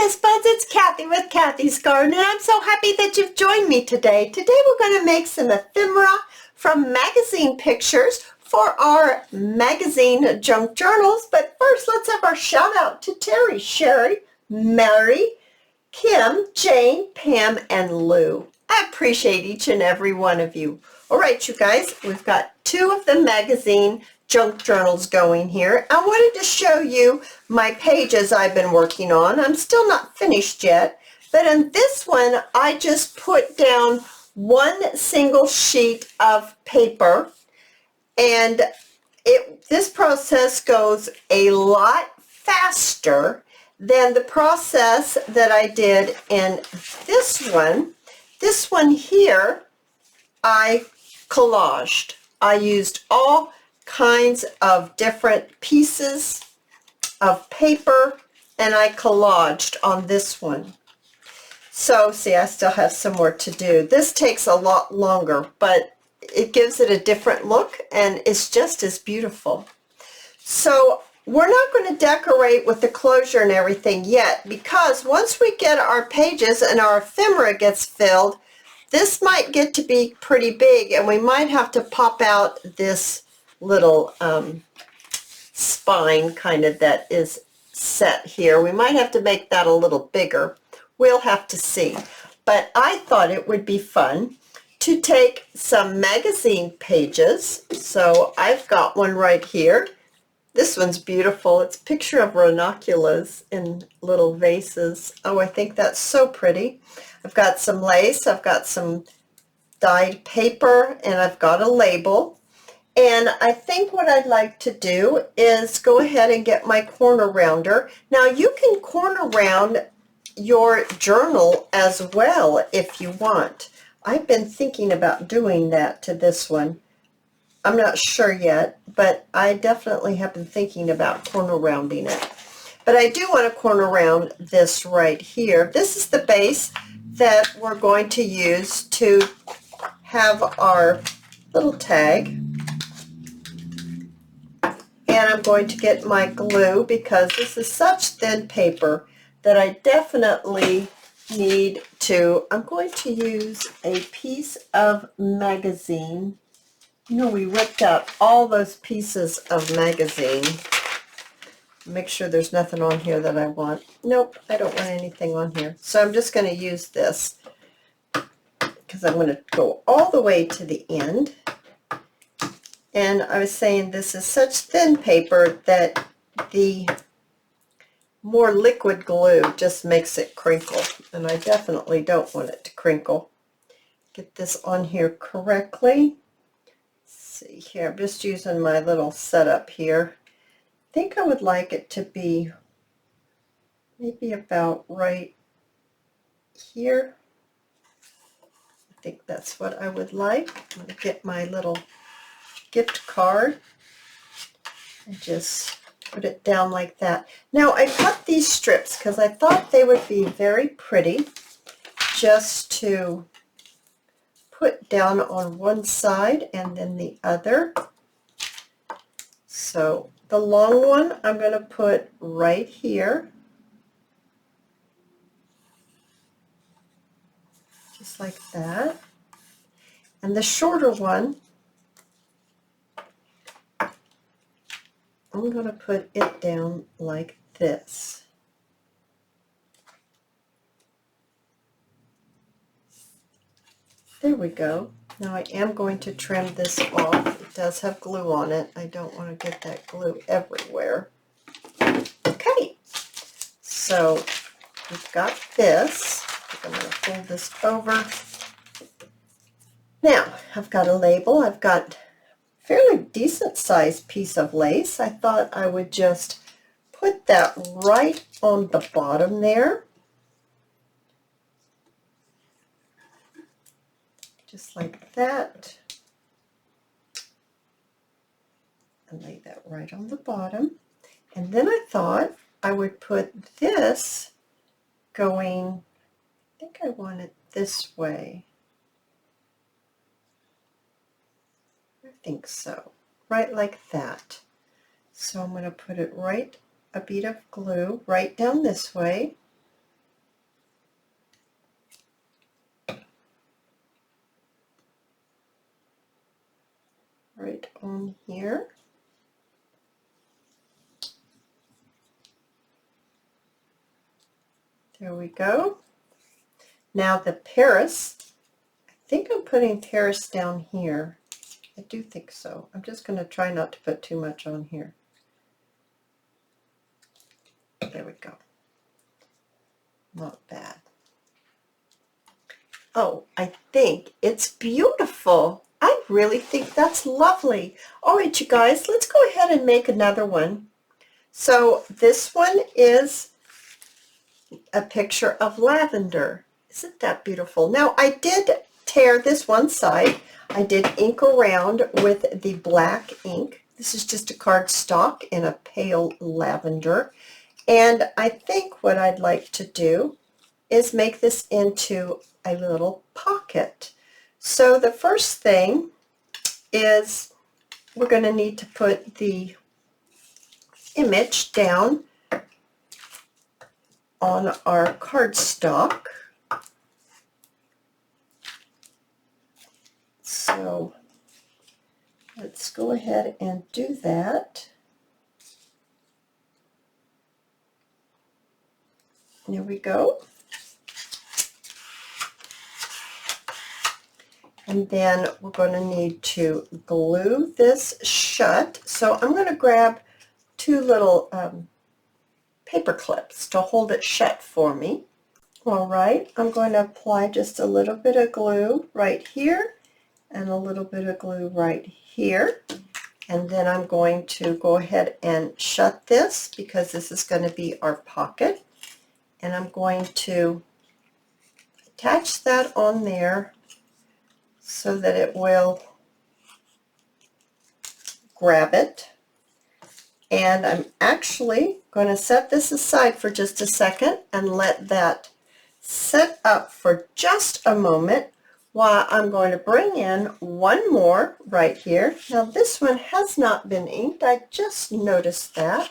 Miss Buds, it's Cathy with Cathy's Garden, and I'm so happy that you've joined me today. Today we're going to make some ephemera from magazine pictures for our magazine junk journals. But first, let's have our shout out to Terry, Sherry, Mary, Kim, Jane, Pam, and Lou. I appreciate each and every one of you. All right, you guys, we've got two of the magazine junk journals going here. I wanted to show you my pages I've been working on. I'm still not finished yet, but in this one, I just put down one single sheet of paper, and this process goes a lot faster than the process that I did in this one. This one here, I collaged. I used all kinds of different pieces of paper, and I collaged on this one. So see, I still have some more to do. This takes a lot longer, but it gives it a different look, and it's just as beautiful. So we're not going to decorate with the closure and everything yet, because once we get our pages and our ephemera gets filled, this might get to be pretty big, and we might have to pop out this little spine kind of that is set here. We might have to make that a little bigger. We'll have to see. But I thought it would be fun to take some magazine pages. So I've got one right here. This one's beautiful. It's a picture of ranunculus in little vases. Oh, I think that's so pretty. I've got some lace, I've got some dyed paper, and I've got a label. And I think what I'd like to do is go ahead and get my corner rounder. Now you can corner round your journal as well if you want. I've been thinking about doing that to this one. I'm not sure yet, but I definitely have been thinking about corner rounding it. But I do want to corner round this right here. This is the base that we're going to use to have our little tag. And I'm going to get my glue, because this is such thin paper that I definitely need to, I'm going to use a piece of magazine. You know, we ripped out all those pieces of magazine. Make sure there's nothing on here that I want. Nope, I don't want anything on here. So I'm just going to use this, because I'm going to go all the way to the end. And I was saying this is such thin paper that the more liquid glue just makes it crinkle, and I definitely don't want it to crinkle. Get this on here correctly. Let's see here, I'm just using my little setup here. I think I would like it to be maybe about right here. I think that's what I would like. I'm going to get my little gift card and just put it down like that. Now I cut these strips because I thought they would be very pretty just to put down on one side and then the other. So the long one I'm going to put right here, just like that. And the shorter one, I'm going to put it down like this. There we go. Now I am going to trim this off. It does have glue on it. I don't want to get that glue everywhere. Okay, so we've got this. I'm going to fold this over. Now I've got a label. I've got fairly decent sized piece of lace. I thought I would just put that right on the bottom there, just like that, and lay that right on the bottom. And then I thought I would put this going, I think I want it this way. I think so, right like that. So I'm going to put it right, a bead of glue right down this way, right on here. There we go. Now the Paris, I think I'm putting Paris down here. I do think so. I'm just going to try not to put too much on here. There we go. Not bad. Oh, I think it's beautiful. I really think that's lovely. All right, you guys, let's go ahead and make another one. So this one is a picture of lavender. Isn't that beautiful? Now, I did tear this one side. I did ink around with the black ink. This is just a cardstock in a pale lavender. And I think what I'd like to do is make this into a little pocket. So the first thing is we're going to need to put the image down on our cardstock. So let's go ahead and do that. There we go. And then we're going to need to glue this shut. So I'm going to grab two little paper clips to hold it shut for me. All right, I'm going to apply just a little bit of glue right here and a little bit of glue right here. And then I'm going to go ahead and shut this because this is going to be our pocket. And I'm going to attach that on there so that it will grab it. And I'm actually going to set this aside for just a second and let that set up for just a moment while I'm going to bring in one more right here. Now this one has not been inked. I just noticed that.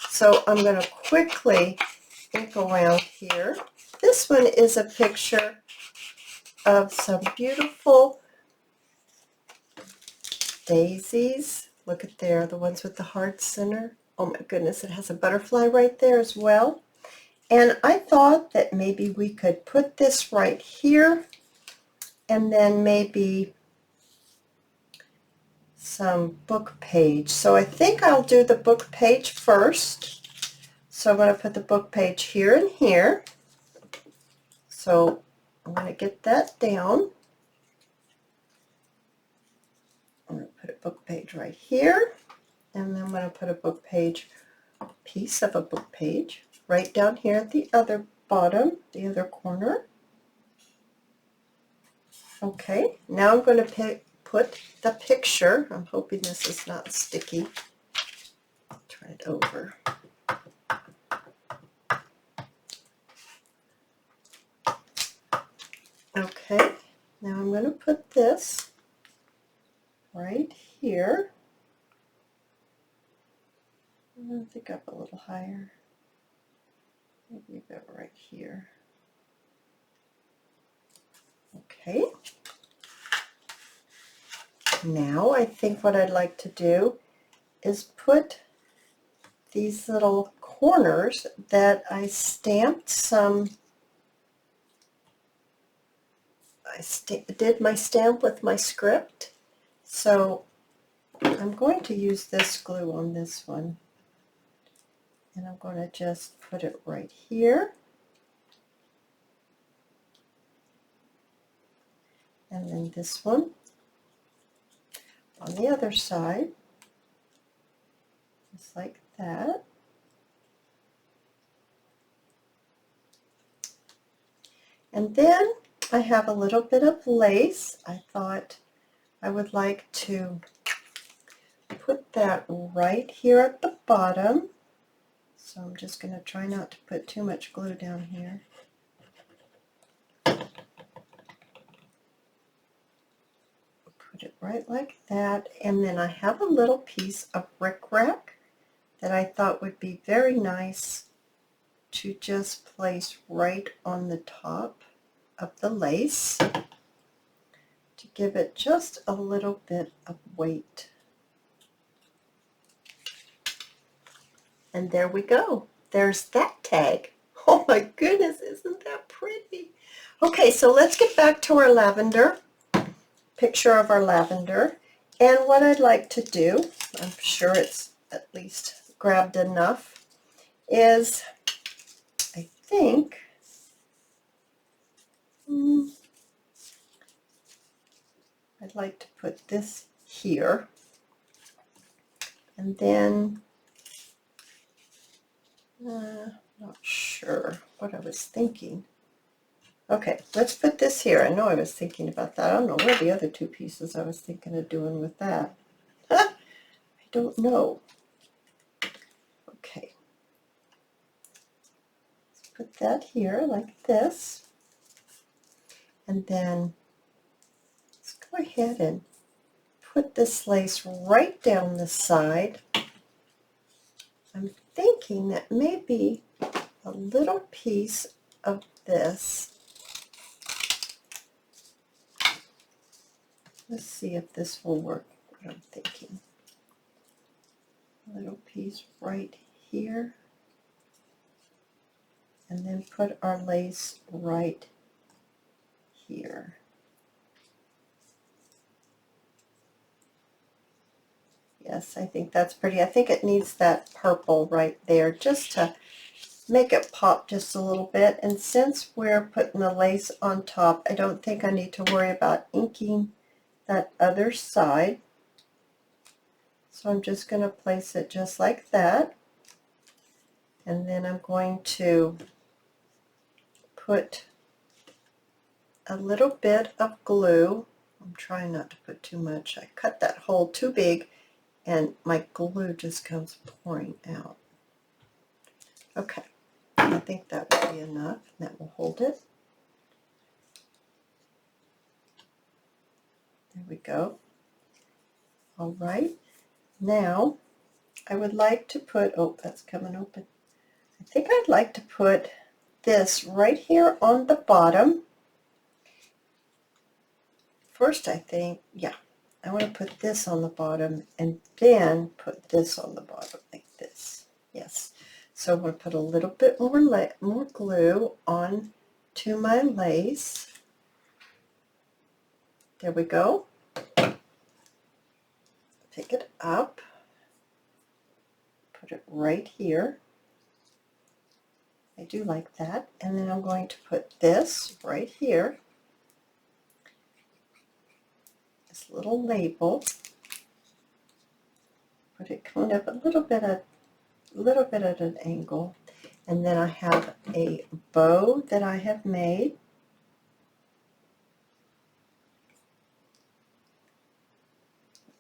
So I'm going to quickly ink around here. This one is a picture of some beautiful daisies. Look at there, the ones with the heart center. Oh my goodness, it has a butterfly right there as well. And I thought that maybe we could put this right here and then maybe some book page. So I think I'll do the book page first. So I'm going to put the book page here and here. So I'm going to get that down. I'm going to put a book page right here, and then I'm going to put a book page, a piece of a book page, right down here at the other bottom, the other corner. Okay, now I'm going to put the picture. I'm hoping this is not sticky. I'll try it over. Okay, now I'm going to put this right here. I'm going to think up a little higher. Maybe about right here. Okay. Now I think what I'd like to do is put these little corners that I stamped some. I did my stamp with my script. So I'm going to use this glue on this one. And I'm going to just put it right here. And then this one on the other side, just like that. And then I have a little bit of lace. I thought I would like to put that right here at the bottom. So I'm just going to try not to put too much glue down here. Put it right like that. And then I have a little piece of rickrack that I thought would be very nice to just place right on the top of the lace to to give it just a little bit of weight. And there we go. There's that tag. Oh my goodness, isn't that pretty? Okay, so let's get back to our lavender, picture of our lavender. And what I'd like to do, I'm sure it's at least grabbed enough, is I think I'd like to put this here. And then, not sure what I was thinking. Okay, let's put this here. I know I was thinking about that. I don't know where the other two pieces I was thinking of doing with that. I don't know. Okay. Let's put that here like this. And then let's go ahead and put this lace right down the side. I'm thinking that maybe a little piece of this. Let's see if this will work, what I'm thinking. A little piece right here. And then put our lace right here. Yes, I think that's pretty. I think it needs that purple right there just to make it pop just a little bit. And since we're putting the lace on top, I don't think I need to worry about inking that other side. So I'm just going to place it just like that. And then I'm going to put a little bit of glue. I'm trying not to put too much. I cut that hole too big and my glue just comes pouring out. Okay, I think that will be enough. That will hold it. There we go. All right, now I would like to put, oh, that's coming open. I think I'd like to put this right here on the bottom. First, I think, yeah, I want to put this on the bottom and then put this on the bottom like this. Yes. So I'm going to put a little bit more glue on to my lace. There we go. Pick it up. Put it right here. I do like that. And then I'm going to put this right here. This little label. Put it kind of a little bit at an angle. And then I have a bow that I have made.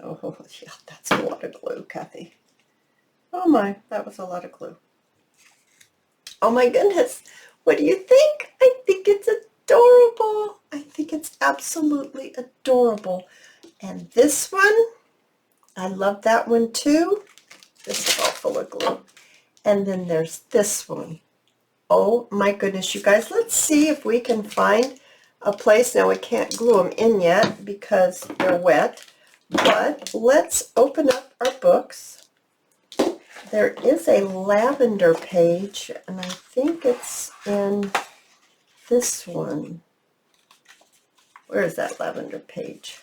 Oh, yeah, that's a lot of glue, Cathy. Oh my, that was a lot of glue. Oh my goodness, what do you think? I think it's adorable. I think it's absolutely adorable. And this one, I love that one too. This is all full of glue. And then there's this one. Oh my goodness, you guys, let's see if we can find a place. Now we can't glue them in yet because they're wet, but let's open up our books. There is a lavender page, and I think it's in this one. Where is that lavender page?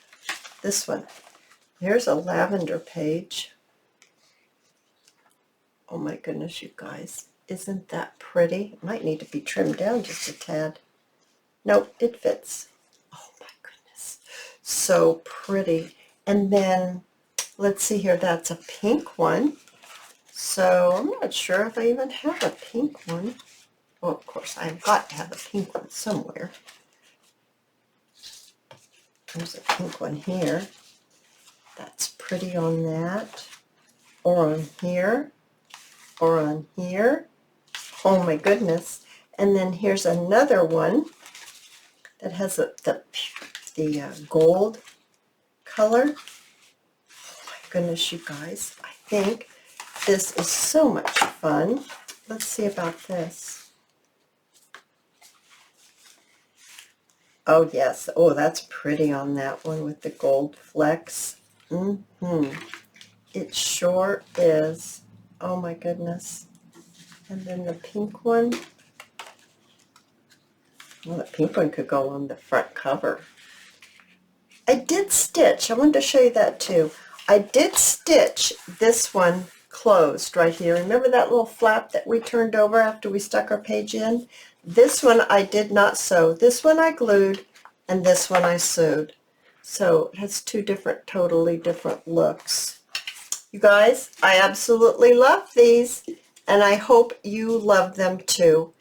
This one. Here's a lavender page. Oh my goodness, you guys. Isn't that pretty? It might need to be trimmed down just a tad. Nope, it fits. Oh my goodness. So pretty. And then, let's see here, that's a pink one. So I'm not sure if I even have a pink one. Well, of course, I've got to have a pink one somewhere. There's a pink one here. That's pretty on that. Or on here. Or on here. Oh my goodness. And then here's another one that has the gold color. Oh my goodness, you guys. I think this is so much fun. Let's see about this. Oh, yes. Oh, that's pretty on that one with the gold flecks. It sure is. Oh, my goodness. And then the pink one. Well, the pink one could go on the front cover. I did stitch. I wanted to show you that too. I did stitch this one closed right here. Remember that little flap that we turned over after we stuck our page in? This one I did not sew. This one I glued, and this one I sewed. So it has two different, totally different looks. You guys, I absolutely love these, and I hope you love them too.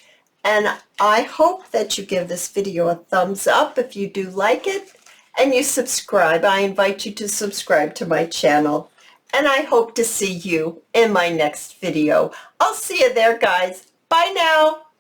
And I hope that you give this video a thumbs up if you do like it, and you subscribe. I invite you to subscribe to my channel, and I hope to see you in my next video. I'll see you there, guys. Bye now.